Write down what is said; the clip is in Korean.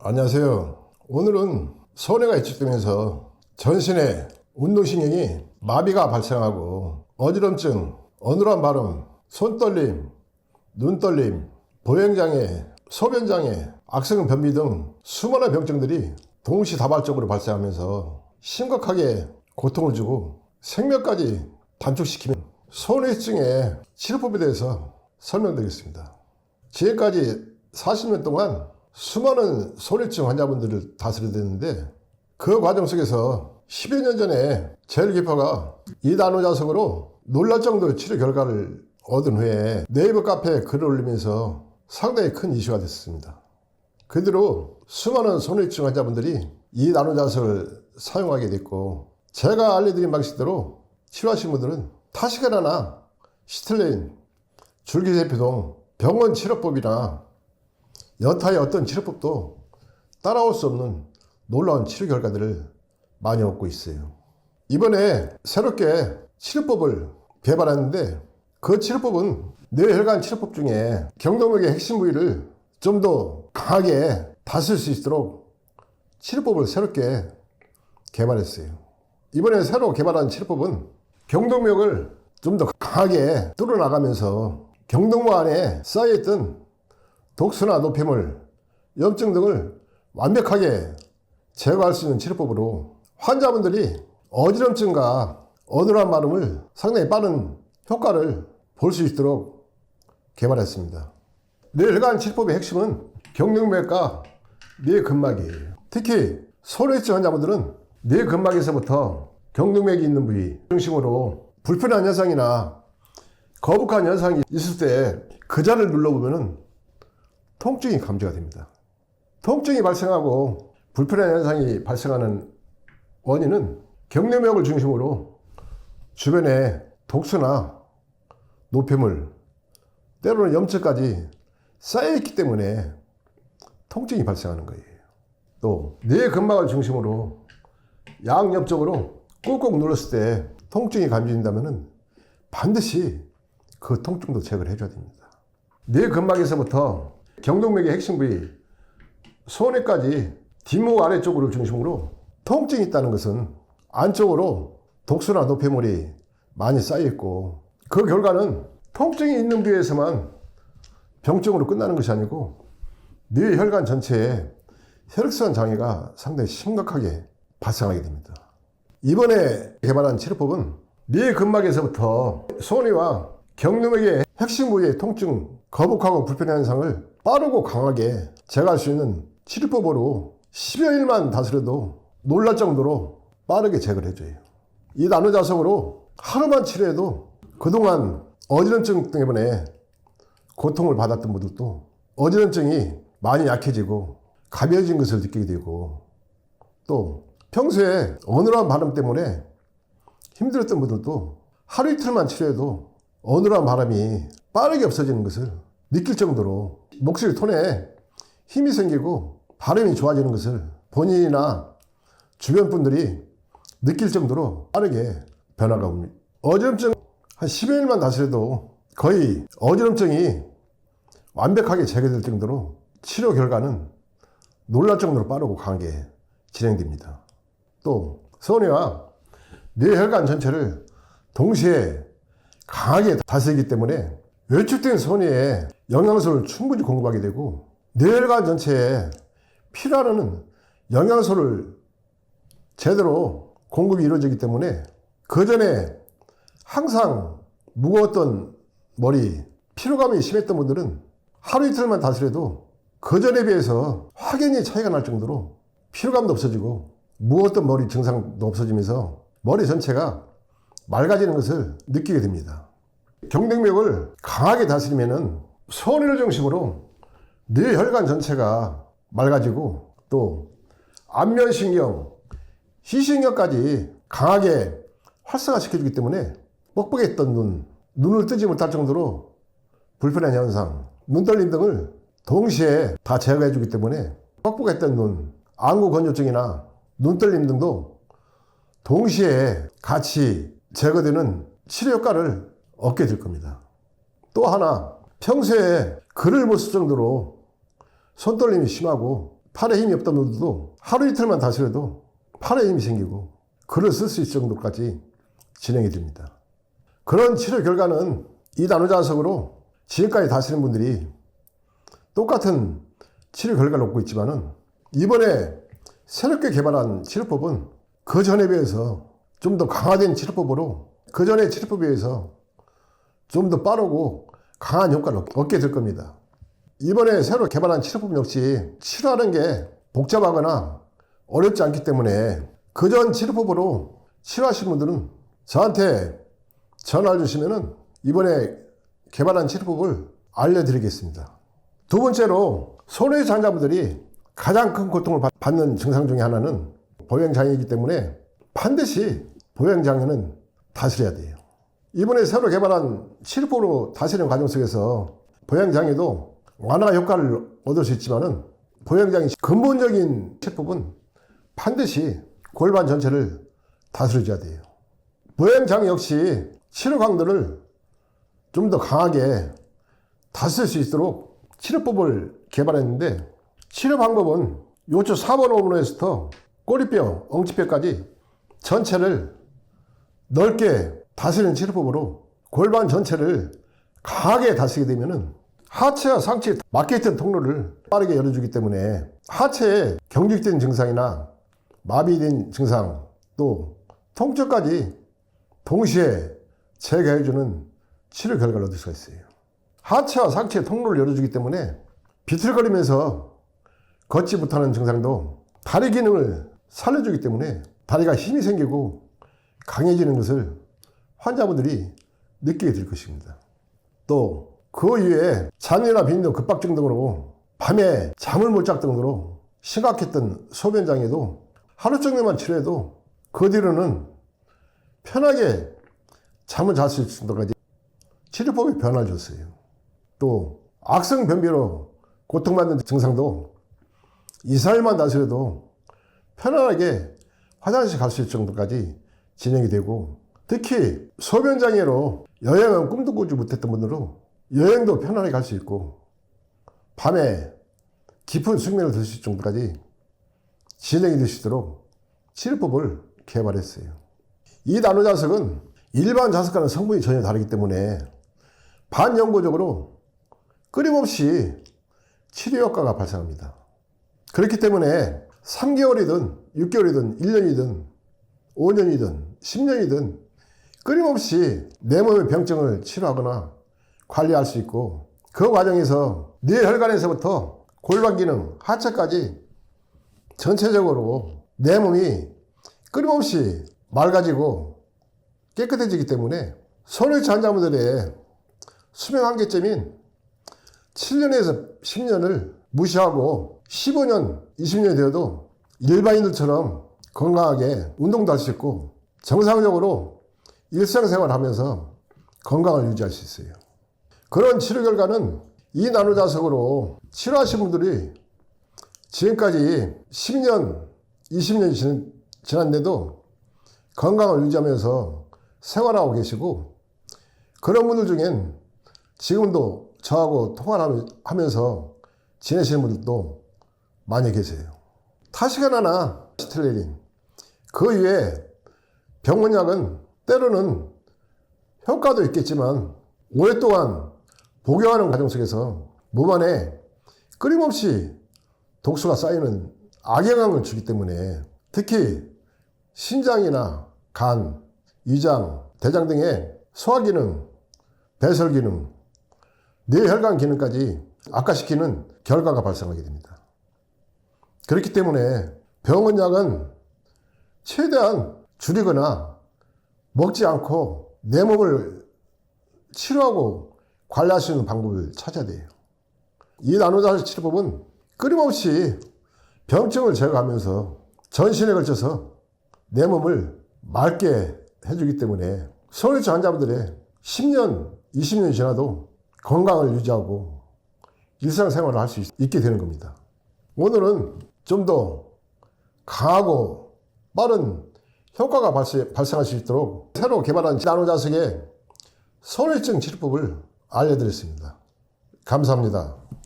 안녕하세요. 오늘은 손해가 위축되면서 전신의 운동신경이 마비가 발생하고 어지럼증, 어눌한 발음, 손떨림, 눈떨림, 보행장애, 소변장애, 악성 변비 등 수많은 병증들이 동시다발적으로 발생하면서 심각하게 고통을 주고 생명까지 단축시키는 손해증의 치료법에 대해서 설명드리겠습니다. 지금까지 40년 동안 수많은 손해증 환자분들을 다스려드렸는데 그 과정 속에서 10여 년 전에 젤기퍼가 이단오자석으로 놀랄 정도의 치료 결과를 얻은 후에 네이버 카페에 글을 올리면서 상당히 큰 이슈가 됐습니다. 그 뒤로 수많은 손해증 환자분들이 이단오자석을 사용하게 됐고, 제가 알려드린 방식대로 치료하신 분들은 타시게나나 시틀레인, 줄기세포 등 병원 치료법이나 여타의 어떤 치료법도 따라올 수 없는 놀라운 치료 결과들을 많이 얻고 있어요. 이번에 새롭게 치료법을 개발했는데 그 치료법은 뇌혈관 치료법 중에 경동맥의 핵심 부위를 좀 더 강하게 다스릴 수 있도록 치료법을 새롭게 개발했어요. 이번에 새로 개발한 치료법은 경동맥을 좀 더 강하게 뚫어나가면서 경동맥 안에 쌓여있던 독소나 노폐물, 염증 등을 완벽하게 제거할 수 있는 치료법으로 환자분들이 어지럼증과 어눌한 발음을 상당히 빠른 효과를 볼 수 있도록 개발했습니다. 뇌혈관 치료법의 핵심은 경동맥과 뇌근막이에요. 특히 손해증 환자분들은 뇌근막에서부터 경동맥이 있는 부위 중심으로 불편한 현상이나 거북한 현상이 있을 때 그 자를 눌러보면 통증이 감지가 됩니다. 통증이 발생하고 불편한 현상이 발생하는 원인은 경동맥을 중심으로 주변에 독소나 노폐물, 때로는 염증까지 쌓여있기 때문에 통증이 발생하는 거예요. 또 뇌근막을 중심으로 양옆쪽으로 꾹꾹 눌렀을 때 통증이 감지된다면 반드시 그 통증도 제거를 해줘야 됩니다. 뇌근막에서부터 경동맥의 핵심 부위, 손해까지 뒷목 아래쪽으로 중심으로 통증이 있다는 것은 안쪽으로 독소나 노폐물이 많이 쌓여있고, 그 결과는 통증이 있는 부위에서만 병증으로 끝나는 것이 아니고 뇌혈관 전체에 혈액순환 장애가 상당히 심각하게 발생하게 됩니다. 이번에 개발한 치료법은 뇌근막에서부터 손해와 경동맥의 핵심 부위의 통증, 거북하고 불편한 현상을 빠르고 강하게 제거할 수 있는 치료법으로 10여 일만 다스려도 놀랄 정도로 빠르게 제거를 해줘요. 이 나노자석으로 하루만 치료해도 그동안 어지럼증 때문에 고통을 받았던 분들도 어지럼증이 많이 약해지고 가벼워진 것을 느끼게 되고, 또 평소에 어눌한 발음 때문에 힘들었던 분들도 하루 이틀만 치료해도 어눌한 발음이 빠르게 없어지는 것을 느낄 정도로 목소리 톤에 힘이 생기고 발음이 좋아지는 것을 본인이나 주변 분들이 느낄 정도로 빠르게 변화가 옵니다. 어지럼증 한 10여 일만 다스려도 거의 어지럼증이 완벽하게 제거될 정도로 치료 결과는 놀랄 정도로 빠르고 강하게 진행됩니다. 또 손해와 뇌혈관 전체를 동시에 강하게 다스리기 때문에 외축된 손해에 영양소를 충분히 공급하게 되고, 뇌혈관 전체에 필요한 영양소를 제대로 공급이 이루어지기 때문에 그 전에 항상 무거웠던 머리, 피로감이 심했던 분들은 하루 이틀만 다스려도 그 전에 비해서 확연히 차이가 날 정도로 피로감도 없어지고 무거웠던 머리 증상도 없어지면서 머리 전체가 맑아지는 것을 느끼게 됩니다. 경동맥을 강하게 다스리면은 손해를 중심으로 뇌혈관 전체가 맑아지고, 또 안면신경, 희신경까지 강하게 활성화시켜주기 때문에 뻑뻑했던 눈을 뜨지 못할 정도로 불편한 현상, 눈떨림 등을 동시에 다 제거해주기 때문에 뻑뻑했던 눈, 안구 건조증이나 눈떨림 등도 동시에 같이 제거되는 치료 효과를 얻게 될 겁니다. 또 하나, 평소에 글을 못 쓸 정도로 손떨림이 심하고 팔에 힘이 없던 분들도 하루 이틀만 다스려도 팔에 힘이 생기고 글을 쓸 수 있을 정도까지 진행이 됩니다. 그런 치료 결과는 이 나노자석으로 지금까지 다스린 분들이 똑같은 치료 결과를 얻고 있지만은 이번에 새롭게 개발한 치료법은 그 전에 비해서 좀 더 강화된 치료법으로 그 전의 치료법에 비해서 좀 더 빠르고 강한 효과를 얻게 될 겁니다. 이번에 새로 개발한 치료법 역시 치료하는 게 복잡하거나 어렵지 않기 때문에 그전 치료법으로 치료하신 분들은 저한테 전화를 주시면은 이번에 개발한 치료법을 알려드리겠습니다. 두 번째로 손의 장자분들이 가장 큰 고통을 받는 증상 중에 하나는 보행장애이기 때문에 반드시 보행장애는 다스려야 돼요. 이번에 새로 개발한 치료법으로 다스리는 과정 속에서 보행장애도 완화 효과를 얻을 수 있지만은 보행장애 근본적인 치료법은 반드시 골반 전체를 다스려줘야 돼요. 보행장애 역시 치료 강도를 좀 더 강하게 다스릴 수 있도록 치료법을 개발했는데 치료 방법은 요초 4번 오므로에서부터 꼬리뼈, 엉치뼈까지 전체를 넓게 다스리는 치료법으로 골반 전체를 강하게 다스리게 되면은 하체와 상체에 막혀있던 통로를 빠르게 열어주기 때문에 하체에 경직된 증상이나 마비된 증상 또 통증까지 동시에 제거해주는 치료 결과를 얻을 수가 있어요. 하체와 상체의 통로를 열어주기 때문에 비틀거리면서 걷지 못하는 증상도 다리 기능을 살려주기 때문에 다리가 힘이 생기고 강해지는 것을 환자분들이 느끼게 될 것입니다. 또 그 이외에 잔류나 빈도 급박증 등으로 밤에 잠을 못 잘 정도로 심각했던 소변장애도 하루 정도만 치료해도 그 뒤로는 편하게 잠을 잘 수 있을 정도까지 치료법이 변화를 줬어요. 또 악성 변비로 고통받는 증상도 2, 4일만 다스려도 편안하게 화장실 갈 수 있을 정도까지 진행이 되고 특히 소변장애로 여행은 꿈도 꾸지 못했던 분들은 여행도 편안하게 갈 수 있고 밤에 깊은 숙면을 들 수 있을 정도까지 진행이 될 수 있도록 치료법을 개발했어요. 이 나노자석은 일반 자석과는 성분이 전혀 다르기 때문에 반영구적으로 끊임없이 치료 효과가 발생합니다. 그렇기 때문에 3개월이든 6개월이든 1년이든 5년이든 10년이든 끊임없이 내 몸의 병증을 치료하거나 관리할 수 있고 그 과정에서 뇌 혈관에서부터 골반 기능, 하체까지 전체적으로 내 몸이 끊임없이 맑아지고 깨끗해지기 때문에 손해치 환자분들의 수명 한계점인 7년에서 10년을 무시하고 15년, 20년이 되어도 일반인들처럼 건강하게 운동도 할 수 있고 정상적으로 일상생활을 하면서 건강을 유지할 수 있어요. 그런 치료 결과는 이 나노자석으로 치료하신 분들이 지금까지 10년, 20년이 지났는데도 건강을 유지하면서 생활하고 계시고 그런 분들 중엔 지금도 저하고 통화를 하면서 지내시는 분들도 많이 계세요. 타시가나나 스텔레린 그 이외에 병원약은 때로는 효과도 있겠지만 오랫동안 복용하는 과정 속에서 몸 안에 끊임없이 독소가 쌓이는 악영향을 주기 때문에 특히 신장이나 간, 위장, 대장 등의 소화기능, 배설기능, 뇌혈관 기능까지 악화시키는 결과가 발생하게 됩니다. 그렇기 때문에 병원약은 최대한 줄이거나 먹지 않고 내 몸을 치료하고 관리할 수 있는 방법을 찾아야 돼요. 이 나노자석 치료법은 끊임없이 병증을 제거하면서 전신에 걸쳐서 내 몸을 맑게 해주기 때문에 손해치 환자분들의 10년, 20년이 지나도 건강을 유지하고 일상생활을 할 수 있게 되는 겁니다. 오늘은 좀 더 강하고 빠른 효과가 발생할 수 있도록 새로 개발한 나노자석의 손해증 치료법을 알려드렸습니다. 감사합니다.